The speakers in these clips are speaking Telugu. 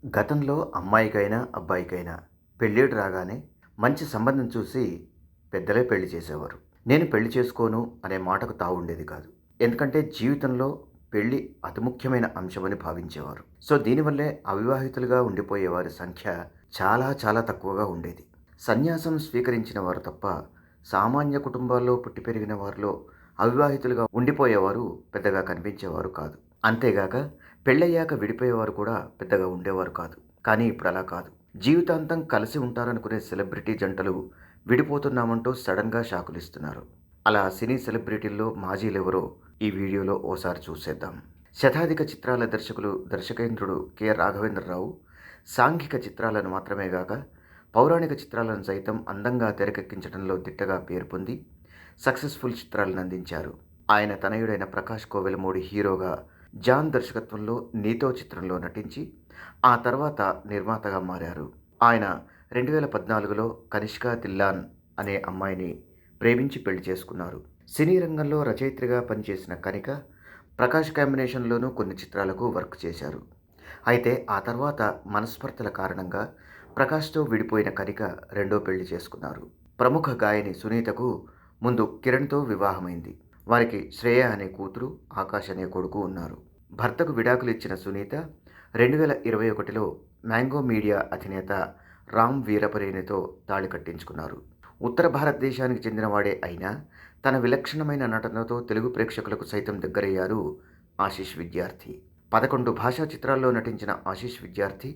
గతంలో అమ్మాయికైనా, అబ్బాయికైనా పెళ్ళిడు రాగానే మంచి సంబంధం చూసి పెద్దలే పెళ్లి చేసేవారు. నేను పెళ్లి చేసుకోను అనే మాటకు తావుండేది కాదు. ఎందుకంటే జీవితంలో పెళ్లి అతి ముఖ్యమైన అంశమని భావించేవారు. సో దీనివల్లే అవివాహితులుగా ఉండిపోయేవారి సంఖ్య చాలా చాలా తక్కువగా ఉండేది. సన్యాసం స్వీకరించిన వారు తప్ప సామాన్య కుటుంబాల్లో పుట్టి పెరిగిన వారిలో అవివాహితులుగా ఉండిపోయేవారు పెద్దగా కనిపించేవారు కాదు. అంతేగాక పెళ్ళయ్యాక విడిపోయేవారు కూడా పెద్దగా ఉండేవారు కాదు. కానీ ఇప్పుడు అలా కాదు. జీవితాంతం కలిసి ఉంటారనుకునే సెలబ్రిటీ జంటలు విడిపోతున్నామంటూ సడన్‌గా షాకులిస్తున్నారు. అలా సినీ సెలబ్రిటీల్లో మాజీలెవరో ఈ వీడియోలో ఓసారి చూసేద్దాం. శతాధిక చిత్రాల దర్శకేంద్రుడు కె. రాఘవేంద్రరావు సాంఘిక చిత్రాలను మాత్రమే గాక పౌరాణిక చిత్రాలను సైతం అందంగా తెరకెక్కించడంలో దిట్టగా పేరు పొంది సక్సెస్‌ఫుల్ చిత్రాలను అందించారు. ఆయన తనయుడైన ప్రకాష్ కోవెలమూడి హీరోగా జాన్ దర్శకత్వంలో 'నీతో' చిత్రంలో నటించి ఆ తర్వాత నిర్మాతగా మారారు. ఆయన 2014లో కనిష్క ధిల్లాన్ అనే అమ్మాయిని ప్రేమించి పెళ్లి చేసుకున్నారు. సినీ రంగంలో రచయిత్రిగా పనిచేసిన కనిక, ప్రకాష్ కాంబినేషన్‌లోనూ కొన్ని చిత్రాలకు వర్క్ చేశారు. అయితే ఆ తర్వాత మనస్పర్ధల కారణంగా ప్రకాష్‌తో విడిపోయిన కనిక రెండో పెళ్లి చేసుకున్నారు. ప్రముఖ గాయని సునీతకు ముందు కిరణ్‌తో వివాహమైంది. వారికి శ్రేయ అనే కూతురు, ఆకాష్ అనే కొడుకు ఉన్నారు. భర్తకు విడాకులు ఇచ్చిన సునీత 2021లో మ్యాంగో మీడియా అధినేత రామ్ వీరపరేనితో తాళి కట్టించుకున్నారు. ఉత్తర భారతదేశానికి చెందినవాడే అయినా తన విలక్షణమైన నటనతో తెలుగు ప్రేక్షకులకు సైతం దగ్గరయ్యారు ఆశీష్ విద్యార్థి. 11 భాషా చిత్రాల్లో నటించిన ఆశీష్ విద్యార్థి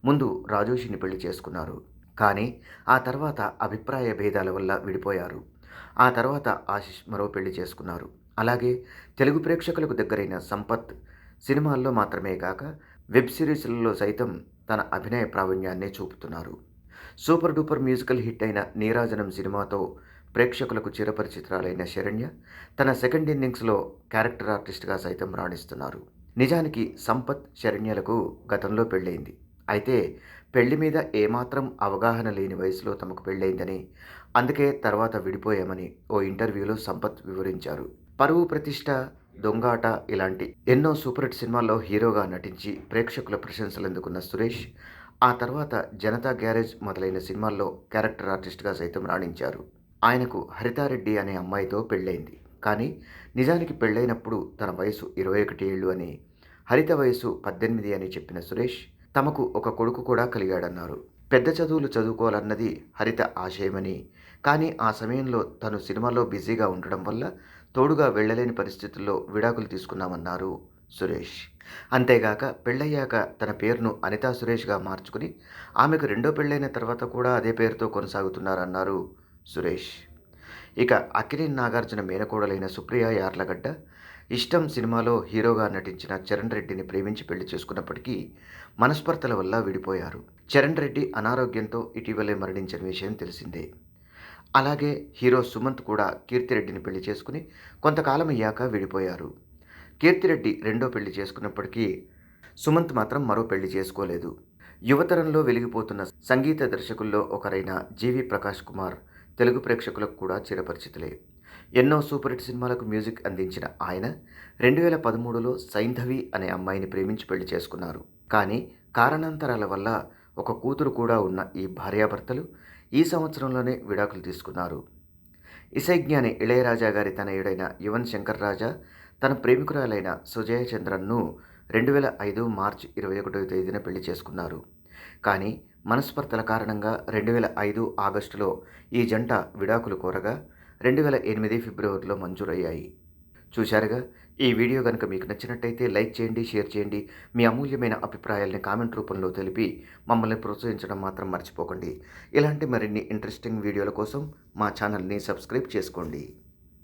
ముందు రాజోషిని పెళ్లి చేసుకున్నారు. కానీ ఆ తర్వాత అభిప్రాయ భేదాల వల్ల విడిపోయారు. ఆ తర్వాత ఆశీష్ మరో పెళ్లి చేసుకున్నారు. అలాగే తెలుగు ప్రేక్షకులకు దగ్గరైన సంపత్ సినిమాల్లో మాత్రమే కాక వెబ్ సిరీస్లలో సైతం తన అభినయ ప్రావీణ్యాన్ని చూపుతున్నారు. సూపర్ డూపర్ మ్యూజికల్ హిట్ అయిన నీరాజనం సినిమాతో ప్రేక్షకులకు చిరపరిచితురాలైన శరణ్య తన సెకండ్ ఇన్నింగ్స్లో క్యారెక్టర్ ఆర్టిస్ట్గా సైతం రాణిస్తున్నారు. నిజానికి సంపత్, శరణ్యలకు గతంలో పెళ్ళైంది. అయితే పెళ్లి మీద ఏమాత్రం అవగాహన లేని వయసులో తమకు పెళ్ళైందని, అందుకే తర్వాత విడిపోయామని ఓ ఇంటర్వ్యూలో సంపత్ వివరించారు. పరువు ప్రతిష్ట, దొంగాట ఇలాంటి ఎన్నో సూపర్ హిట్ సినిమాల్లో హీరోగా నటించి ప్రేక్షకుల ప్రశంసలు అందుకున్న సురేష్ ఆ తర్వాత జనతా గ్యారేజ్ మొదలైన సినిమాల్లో క్యారెక్టర్ ఆర్టిస్ట్గా సైతం రాణించారు. ఆయనకు హరితారెడ్డి అనే అమ్మాయితో పెళ్ళైంది. కానీ నిజానికి పెళ్ళైనప్పుడు తన వయసు 21 ఏళ్ళు అని, హరిత వయసు 18 అని చెప్పిన సురేష్ తమకు ఒక కొడుకు కూడా కలిగాడన్నారు. పెద్ద చదువులు చదువుకోవాలన్నది హరిత ఆశయమని, కానీ ఆ సమయంలో తను సినిమాలో బిజీగా ఉండడం వల్ల తోడుగా వెళ్ళలేని పరిస్థితుల్లో విడాకులు తీసుకున్నామన్నారు సురేష్. అంతేగాక పెళ్ళయ్యాక తన పేరును అనితా సురేష్గా మార్చుకుని ఆమెకు రెండో పెళ్ళైన తర్వాత కూడా అదే పేరుతో కొనసాగుతున్నారన్నారు సురేష్. ఇక అక్కినేని నాగార్జున మేనకోడలైన సుప్రియ యార్లగడ్డ ఇష్టం సినిమాలో హీరోగా నటించిన చరణ్ రెడ్డిని ప్రేమించి పెళ్లి చేసుకున్నప్పటికీ మనస్పర్ధల వల్ల విడిపోయారు. చరణ్ రెడ్డి అనారోగ్యంతో ఇటీవలే మరణించిన విషయం తెలిసిందే. అలాగే హీరో సుమంత్ కూడా కీర్తిరెడ్డిని పెళ్లి చేసుకుని కొంతకాలం అయ్యాక విడిపోయారు. కీర్తిరెడ్డి రెండో పెళ్లి చేసుకున్నప్పటికీ సుమంత్ మాత్రం మరో పెళ్లి చేసుకోలేదు. యువతరంలో వెలిగిపోతున్న సంగీత దర్శకుల్లో ఒకరైన జీవి ప్రకాష్ కుమార్ తెలుగు ప్రేక్షకులకు కూడా చిరపరిచితులే. ఎన్నో సూపర్ హిట్ సినిమాలకు మ్యూజిక్ అందించిన ఆయన 2013లో సైంధవి అనే అమ్మాయిని ప్రేమించి పెళ్లి చేసుకున్నారు. కానీ కారణాంతరాల వల్ల ఒక కూతురు కూడా ఉన్న ఈ భార్యాభర్తలు ఈ సంవత్సరంలోనే విడాకులు తీసుకున్నారు. ఇసైజ్ఞాని ఇళయరాజా గారి తనయుడైన యువన్ శంకర్ రాజా తన ప్రేమికురాలైన సుజయ చంద్రన్ను 2005 మార్చి 21వ తేదీన పెళ్లి చేసుకున్నారు. కానీ మనస్పర్ధల కారణంగా 2005 ఆగస్టులో ఈ జంట విడాకులు కోరగా 2008 ఫిబ్రవరిలో మంజూరయ్యాయి. చూశారుగా, ఈ వీడియో కనుక మీకు నచ్చినట్టయితే లైక్ చేయండి, షేర్ చేయండి. మీ అమూల్యమైన అభిప్రాయాల్ని కామెంట్ రూపంలో తెలిపి మమ్మల్ని ప్రోత్సహించడం మాత్రం మర్చిపోకండి. ఇలాంటి మరిన్ని ఇంట్రెస్టింగ్ వీడియోల కోసం మా ఛానల్ని సబ్స్క్రైబ్ చేసుకోండి.